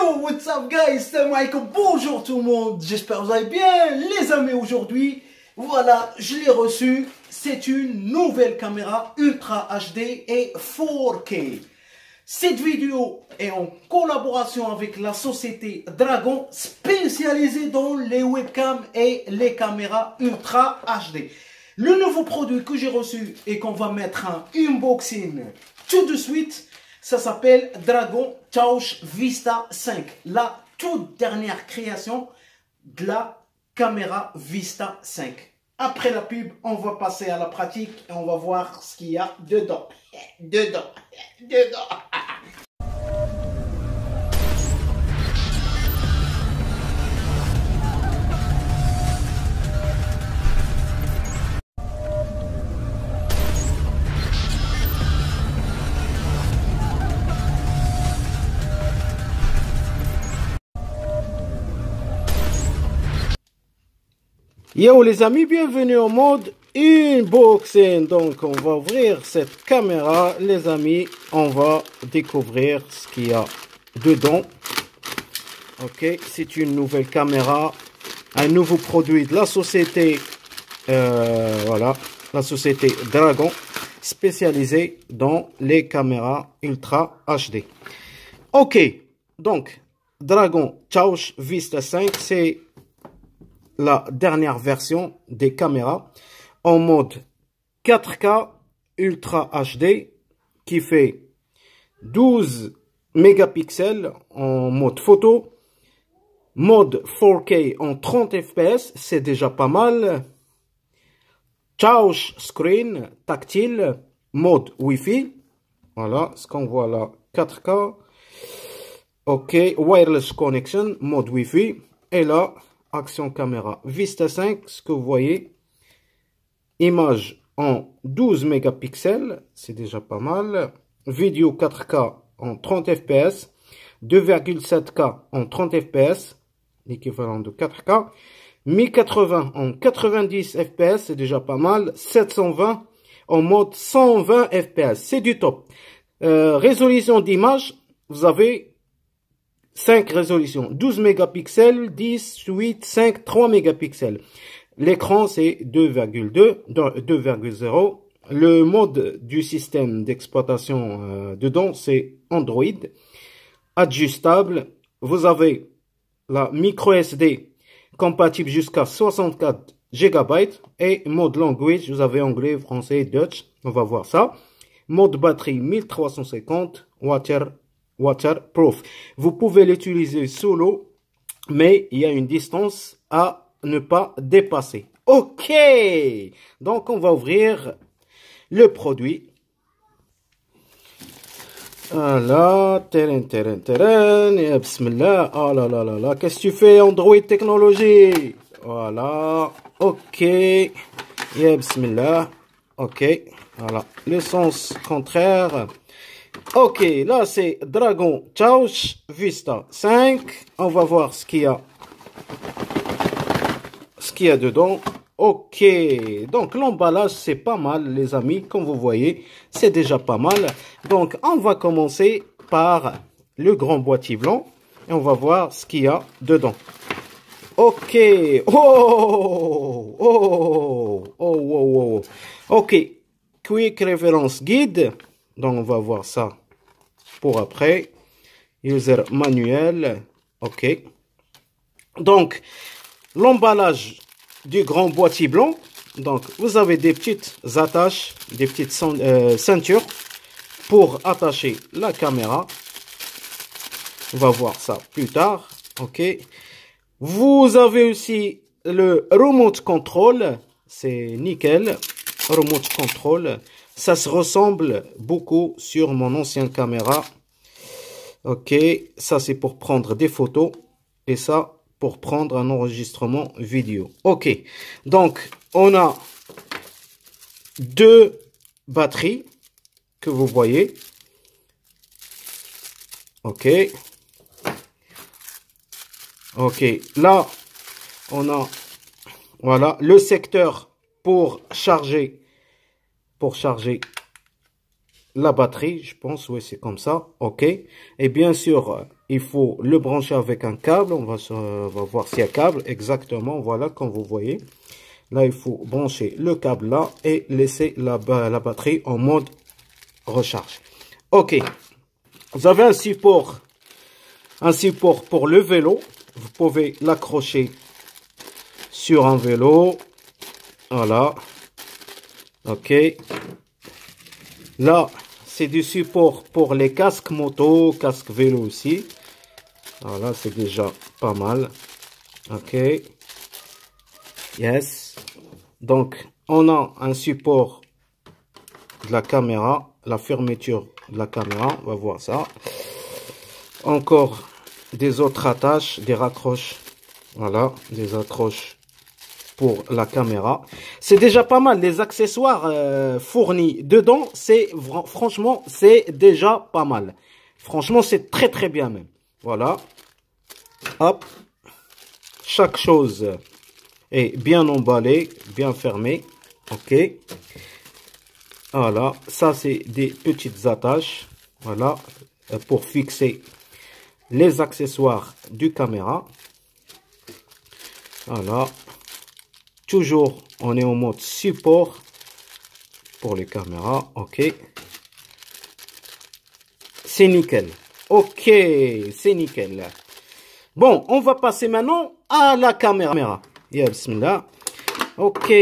Yo, what's up guys, c'est Mike, bonjour tout le monde, j'espère que vous allez bien. Les amis, aujourd'hui, voilà, je l'ai reçu, c'est une nouvelle caméra Ultra HD et 4K. Cette vidéo est en collaboration avec la société Dragon, spécialisée dans les webcams et les caméras Ultra HD. Le nouveau produit que j'ai reçu et qu'on va mettre un unboxing tout de suite, ça s'appelle Dragon Touch Vista 5, la toute dernière création de la caméra Vista 5. Après la pub, on va passer à la pratique et on va voir ce qu'il y a dedans. Dedans. Yo les amis, bienvenue au mode unboxing. Donc on va ouvrir cette caméra les amis, on va découvrir ce qu'il y a dedans. Ok, c'est une nouvelle caméra, un nouveau produit de la société, voilà, la société Dragon, spécialisée dans les caméras Ultra HD. Ok, donc Dragon Touch Vista 5, c'est la dernière version des caméras en mode 4K Ultra HD qui fait 12 mégapixels en mode photo, mode 4K en 30 fps, c'est déjà pas mal, touch screen tactile, mode Wi-Fi, voilà ce qu'on voit là, 4K, ok, wireless connection, mode Wi-Fi, et là action caméra Vista 5, ce que vous voyez, image en 12 mégapixels, c'est déjà pas mal, vidéo 4K en 30 fps, 2,7K en 30 fps, l'équivalent de 4K, 1080 en 90 fps, c'est déjà pas mal, 720 en mode 120 fps, c'est du top. Résolution d'image, vous avez 5 résolutions, 12 mégapixels, 10, 8, 5, 3 mégapixels. L'écran c'est 2,0. Le mode du système d'exploitation dedans c'est Android. Adjustable. Vous avez la micro SD compatible jusqu'à 64 GB. Et mode language, vous avez anglais, français, Dutch. On va voir ça. Mode batterie 1350 waterproof. Vous pouvez l'utiliser sous l'eau, mais il y a une distance à ne pas dépasser. Ok, donc on va ouvrir le produit. Voilà, et bismillah. Oh là là là là, qu'est-ce que tu fais Android Technologie? Voilà, ok, et bismillah. Ok, voilà, le sens contraire. Ok, là c'est Dragon Touch Vista 5. On va voir ce qu'il y a dedans. Ok, donc l'emballage c'est pas mal les amis, comme vous voyez, c'est déjà pas mal. Donc on va commencer par le grand boîtier blanc et on va voir ce qu'il y a dedans. Ok, ok, Quick Reference Guide. Donc on va voir ça pour après. User manuel. Ok. Donc l'emballage du grand boîtier blanc. Donc vous avez des petites attaches, des petites ceintures pour attacher la caméra. On va voir ça plus tard. Ok. Vous avez aussi le remote control. C'est nickel. Remote control. Ça se ressemble beaucoup sur mon ancienne caméra. Ok, ça c'est pour prendre des photos et ça pour prendre un enregistrement vidéo. Ok, donc on a deux batteries que vous voyez. Ok. Ok, là on a voilà le secteur pour charger la batterie, je pense, oui, c'est comme ça, ok. Et bien sûr, il faut le brancher avec un câble, on va voir s'il y a câble, exactement, voilà, comme vous voyez. Là, il faut brancher le câble là et laisser la batterie en mode recharge. Ok, vous avez un support pour le vélo, vous pouvez l'accrocher sur un vélo, voilà, ok. Là, c'est du support pour les casques moto, casques vélo aussi. Voilà, c'est déjà pas mal. Ok. Yes. Donc, on a un support de la caméra, la fermeture de la caméra. On va voir ça. Encore des autres attaches, des raccroches. Voilà, des accroches pour la caméra. C'est déjà pas mal. Les accessoires fournis dedans, franchement, c'est déjà pas mal. Franchement, c'est très très bien même. Voilà. Hop. Chaque chose est bien emballée, bien fermée. Ok. Voilà. Ça, c'est des petites attaches. Voilà. Pour fixer les accessoires du caméra. Voilà. Toujours, on est en mode support pour les caméras. Ok. C'est nickel. Ok, c'est nickel. Bon, on va passer maintenant à la caméra. Ya bismillah. Ok.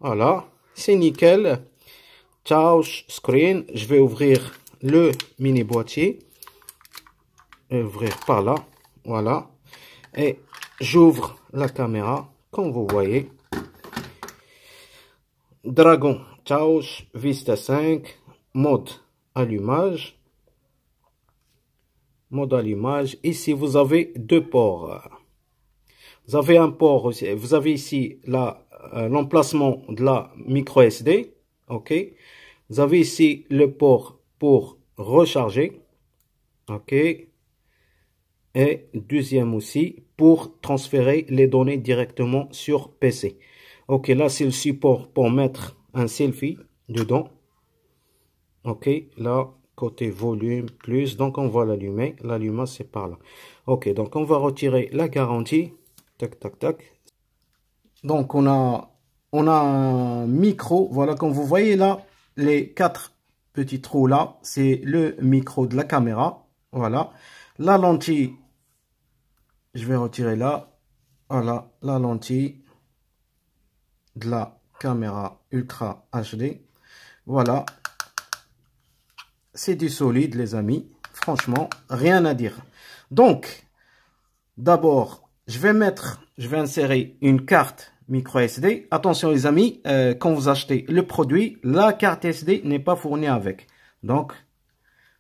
Voilà. C'est nickel. Touch screen. Je vais ouvrir le mini boîtier. Ouvrir par là. Voilà. Et j'ouvre la caméra. Comme vous voyez, Dragon Touch Vista 5, mode allumage. Mode allumage. Ici, vous avez deux ports. Vous avez un port aussi. Vous avez ici l'emplacement de la micro SD. Ok. Vous avez ici le port pour recharger. Ok. Et deuxième aussi pour transférer les données directement sur PC. Ok, là c'est le support pour mettre un selfie dedans. Ok, là côté volume plus, donc on va l'allumer. L'allumage c'est par là. Ok, donc on va retirer la garantie. Tac, tac, tac. Donc on a un micro. Voilà, comme vous voyez là, les 4 petits trous là, c'est le micro de la caméra. Voilà, la lentille. Je vais retirer là, voilà, la lentille de la caméra Ultra HD. Voilà, c'est du solide les amis, franchement, rien à dire. Donc, d'abord, je vais insérer une carte micro SD. Attention les amis, quand vous achetez le produit, la carte SD n'est pas fournie avec. Donc,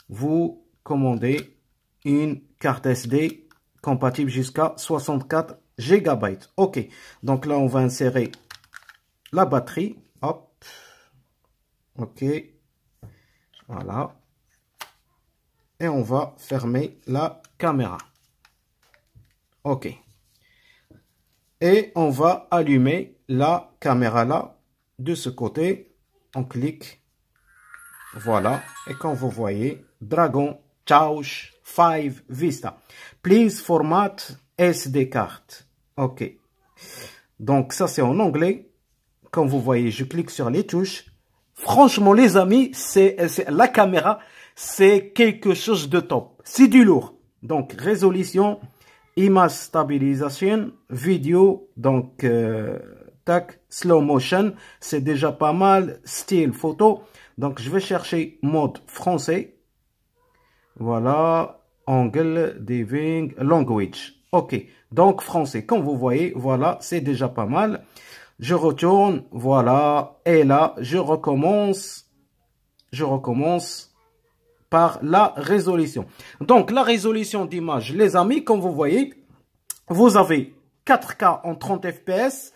vous commandez une carte SD compatible jusqu'à 64 GB. Ok, donc là on va insérer la batterie. Hop, ok, voilà. Et on va fermer la caméra. Ok. Et on va allumer la caméra là, de ce côté. On clique. Voilà. Et comme vous voyez, Dragon Touch 5 Vista. Please format SD card. Ok. Donc ça c'est en anglais. Comme vous voyez, je clique sur les touches. Franchement les amis, la caméra, c'est quelque chose de top. C'est du lourd. Donc résolution, image stabilisation, vidéo, donc tac, slow motion, c'est déjà pas mal. Style photo. Donc je vais chercher mode français. Voilà, angle, diving, language. Ok, donc français, comme vous voyez, voilà, c'est déjà pas mal. Je retourne, voilà, et là, je recommence par la résolution. Donc, la résolution d'image, les amis, comme vous voyez, vous avez 4K en 30 fps,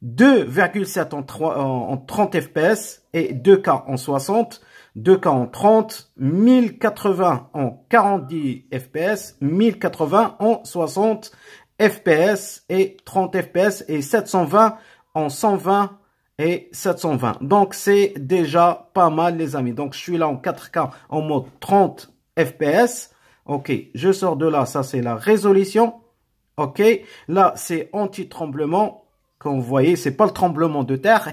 2,7 en 30 fps et 2K en 60, 2K en 30, 1080 en 40 fps, 1080 en 60 fps et 30 fps et 720 en 120 et 720. Donc, c'est déjà pas mal, les amis. Donc, je suis là en 4K en mode 30 FPS. OK, je sors de là. Ça, c'est la résolution. OK, là, c'est anti-tremblement. Comme vous voyez, c'est pas le tremblement de terre.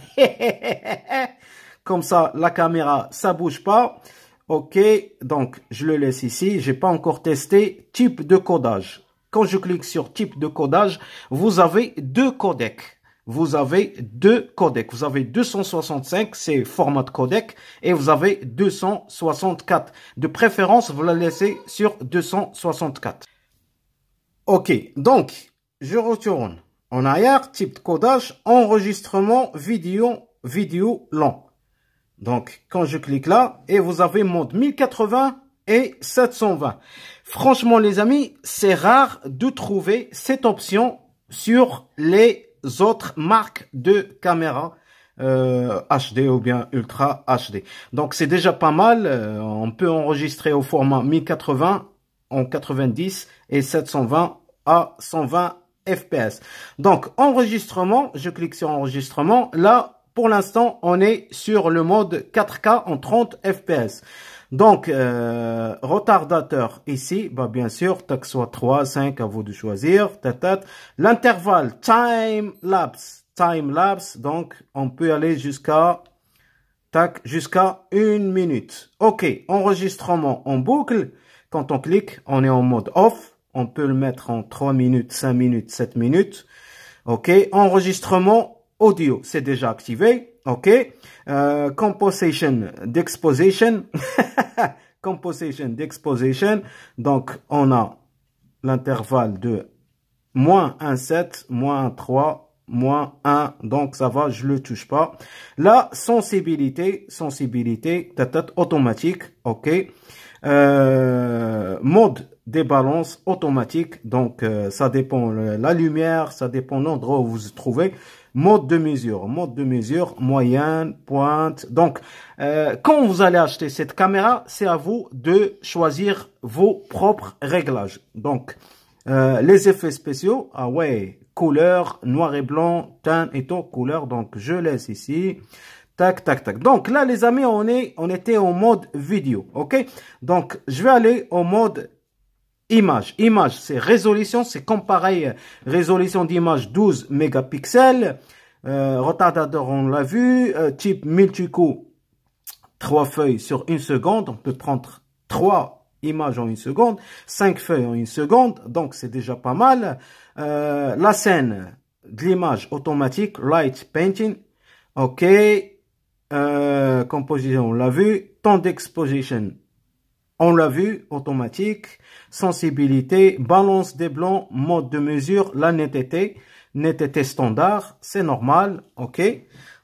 Comme ça, la caméra, ça bouge pas. OK, donc, je le laisse ici. J'ai pas encore testé type de codage. Quand je clique sur type de codage, vous avez deux codecs. Vous avez deux codecs. Vous avez 265, c'est format de codec, et vous avez 264. De préférence, vous la laissez sur 264. OK, donc, je retourne en arrière, type de codage, enregistrement vidéo long. Donc, quand je clique là, et vous avez mode 1080 et 720. Franchement, les amis, c'est rare de trouver cette option sur les autres marques de caméra HD ou bien Ultra HD. Donc, c'est déjà pas mal. On peut enregistrer au format 1080 en 90 et 720 à 120 FPS. Donc, enregistrement, je clique sur enregistrement. Là, pour l'instant, on est sur le mode 4K en 30 FPS. Donc, retardateur ici, bah bien sûr, tac, soit 3, 5, à vous de choisir. L'intervalle time lapse, donc on peut aller jusqu'à jusqu'à 1 minute. OK, enregistrement en boucle. Quand on clique, on est en mode off. On peut le mettre en 3 minutes, 5 minutes, 7 minutes. OK, enregistrement audio, c'est déjà activé. OK, composition d'exposition. Composition d'exposition. Donc, on a l'intervalle de moins 1,7, moins 3, moins 1. Donc, ça va, je le touche pas. La sensibilité, automatique. OK. Mode des balances automatique. Donc, ça dépend la lumière, ça dépend l'endroit où vous vous trouvez. Mode de mesure, moyenne, pointe. Donc, quand vous allez acheter cette caméra, c'est à vous de choisir vos propres réglages. Donc, les effets spéciaux, ah ouais, couleur, noir et blanc, teint et tout, couleur. Donc, je laisse ici. Tac, tac, tac. Donc, là, les amis, on était en mode vidéo, ok? Donc, je vais aller au mode image. Image, c'est résolution, c'est comme pareil, résolution d'image 12 mégapixels. Retardateur, on l'a vu. Type multicoup, 3 feuilles sur 1 seconde. On peut prendre 3 images en 1 seconde, 5 feuilles en 1 seconde. Donc, c'est déjà pas mal. La scène de l'image automatique, light painting. OK. Composition, on l'a vu. Temps d'exposition, on l'a vu, automatique. Sensibilité, balance des blancs, mode de mesure, la netteté standard, c'est normal, OK.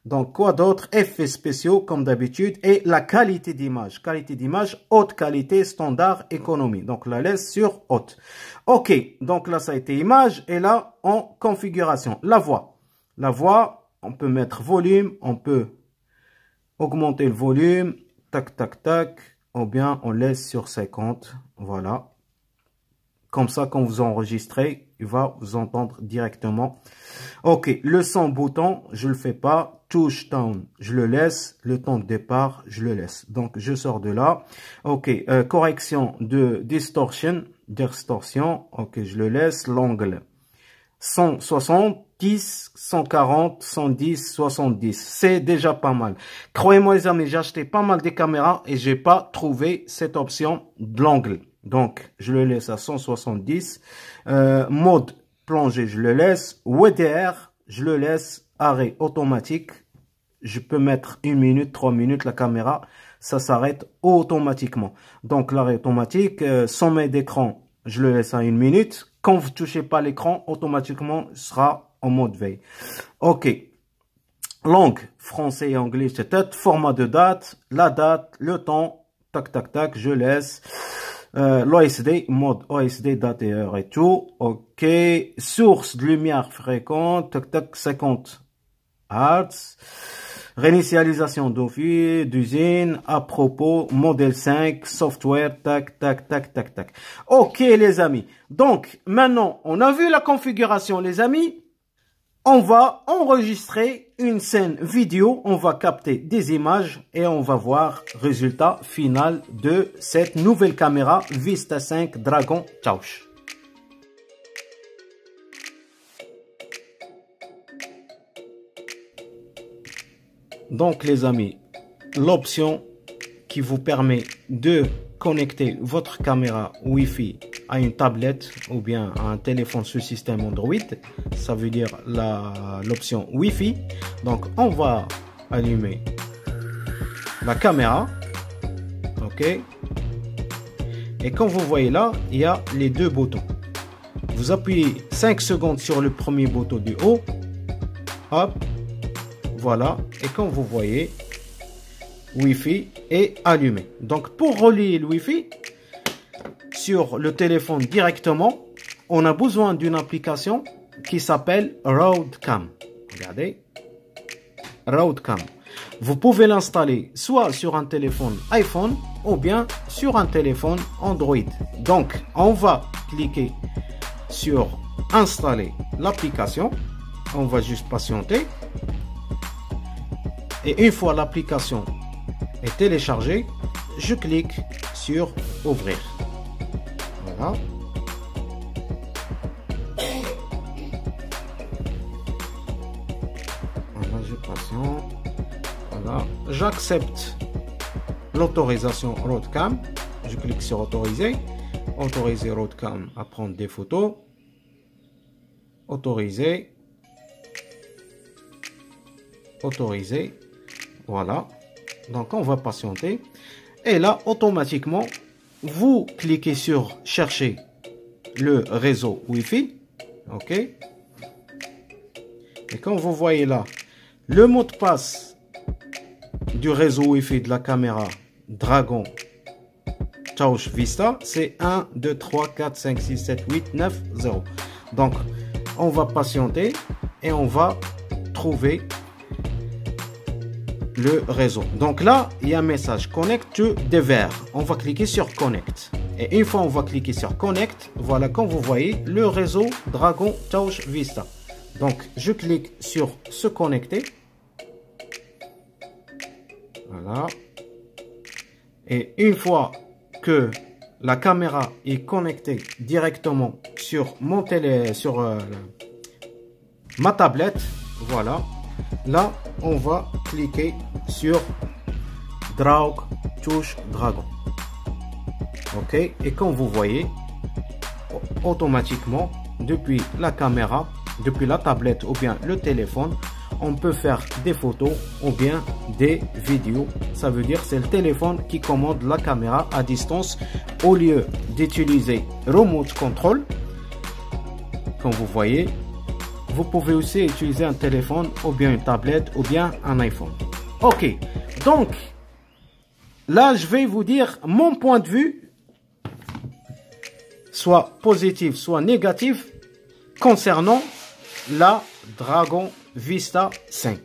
Donc, quoi d'autre? Effets spéciaux, comme d'habitude, et la qualité d'image. Qualité d'image, haute qualité, standard, économie. Donc, la laisse sur haute. OK, donc là, ça a été image, et là, en configuration. La voix, on peut mettre volume, on peut augmenter le volume, tac, tac, tac, ou bien on laisse sur 50, voilà. Comme ça, quand vous enregistrez, il va vous entendre directement. OK, le son bouton, je le fais pas. Touch down, je le laisse. Le temps de départ, je le laisse. Donc, je sors de là. OK, correction de distorsion. OK, je le laisse. L'angle 170, 140, 110, 70. C'est déjà pas mal. Croyez-moi les amis, j'ai acheté pas mal de caméras et j'ai pas trouvé cette option de l'angle. Donc, je le laisse à 170. Mode plongée, je le laisse. WDR, je le laisse. Arrêt automatique. Je peux mettre 1 minute, 3 minutes la caméra. Ça s'arrête automatiquement. Donc, l'arrêt automatique. Sommet d'écran, je le laisse à 1 minute. Quand vous ne touchez pas l'écran, automatiquement, il sera en mode veille. OK. Langue, français et anglais, c'est format de date, la date, le temps, tac, tac, tac, je laisse. L'OSD, mode OSD, date et heure et tout. OK. Source de lumière fréquente, tac, tac, 50 Hz. Réinitialisation d'usine, à propos, modèle 5, software, tac, tac, tac, tac, tac. OK, les amis. Donc, maintenant, on a vu la configuration, les amis. on va enregistrer une scène vidéo, on va capter des images et on va voir le résultat final de cette nouvelle caméra Vista5 Dragon Touch. Donc les amis, l'option qui vous permet de connecter votre caméra Wi-Fi à une tablette ou bien à un téléphone sous système Android, ça veut dire l'option Wi-Fi. Donc on va allumer la caméra, ok, et comme vous voyez là, il y a les deux boutons. Vous appuyez 5 secondes sur le premier bouton du haut, hop, voilà, et comme vous voyez, Wi-Fi est allumé. Donc pour relier le Wi-Fi sur le téléphone directement, on a besoin d'une application qui s'appelle RoadCam. Regardez, RoadCam. Vous pouvez l'installer soit sur un téléphone iPhone ou bien sur un téléphone Android. Donc on va cliquer sur installer l'application. On va juste patienter. Et une fois l'application est téléchargée, je clique sur ouvrir. Voilà. Voilà, je patiente. Voilà. J'accepte l'autorisation RoadCam. Je clique sur autoriser. Autoriser RoadCam à prendre des photos. Autoriser. Autoriser. Voilà. Donc on va patienter. Et là, automatiquement, vous cliquez sur chercher le réseau Wi-Fi. OK. Et comme vous voyez là, le mot de passe du réseau Wi-Fi de la caméra Dragon Touch Vista, c'est 1, 2, 3, 4, 5, 6, 7, 8, 9, 0. Donc, on va patienter et on va trouver le réseau. Donc là, il y a un message Connect to Dever. On va cliquer sur Connect. Et une fois on va cliquer sur Connect, voilà, comme vous voyez, le réseau Dragon Touch Vista. Donc, je clique sur se connecter. Voilà. Et une fois que la caméra est connectée directement sur mon ma tablette, voilà. Là, on va cliquer sur Dragon Touch Dragon. OK. Et comme vous voyez, automatiquement, depuis la caméra, depuis la tablette ou bien le téléphone, on peut faire des photos ou bien des vidéos. Ça veut dire c'est le téléphone qui commande la caméra à distance au lieu d'utiliser Remote Control. Comme vous voyez, vous pouvez aussi utiliser un téléphone ou bien une tablette ou bien un iPhone. OK. Donc, là, je vais vous dire mon point de vue, soit positif, soit négatif, concernant la Dragon Vista 5.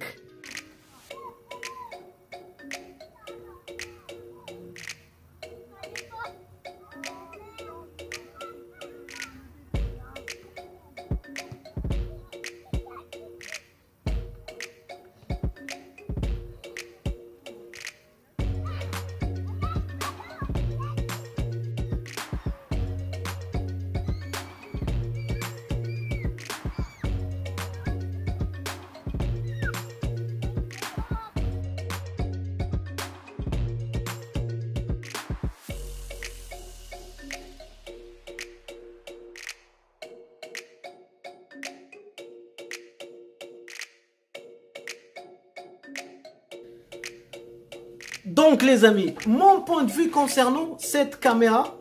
Donc les amis, mon point de vue concernant cette caméra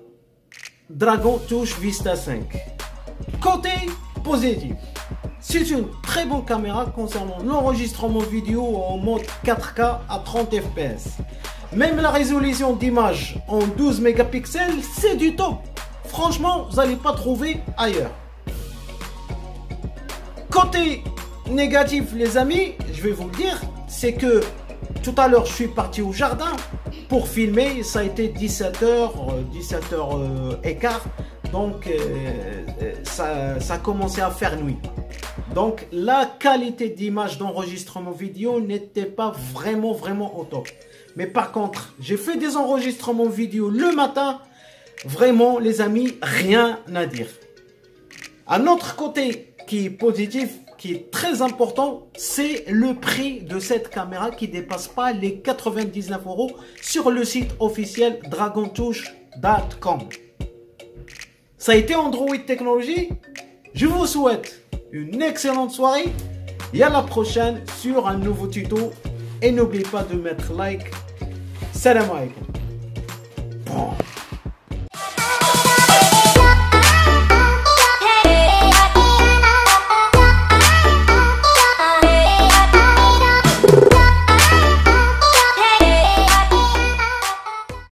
Dragon Touch Vista 5. Côté positif, c'est une très bonne caméra concernant l'enregistrement vidéo en mode 4K à 30 fps. Même la résolution d'image en 12 mégapixels, c'est du top. Franchement, vous n'allez pas trouver ailleurs. Côté négatif les amis, je vais vous le dire, c'est que tout à l'heure je suis parti au jardin pour filmer, ça a été 17h et quart, donc ça a commencé à faire nuit. Donc la qualité d'image d'enregistrement vidéo n'était pas vraiment au top. Mais par contre, j'ai fait des enregistrements vidéo le matin. Vraiment les amis, rien à dire. Un autre côté qui est positif, qui est très important, c'est le prix de cette caméra qui ne dépasse pas les 99 € sur le site officiel dragontouch.com. Ça a été Android Technology. Je vous souhaite une excellente soirée et à la prochaine sur un nouveau tuto. Et n'oubliez pas de mettre like. Salam alaikum.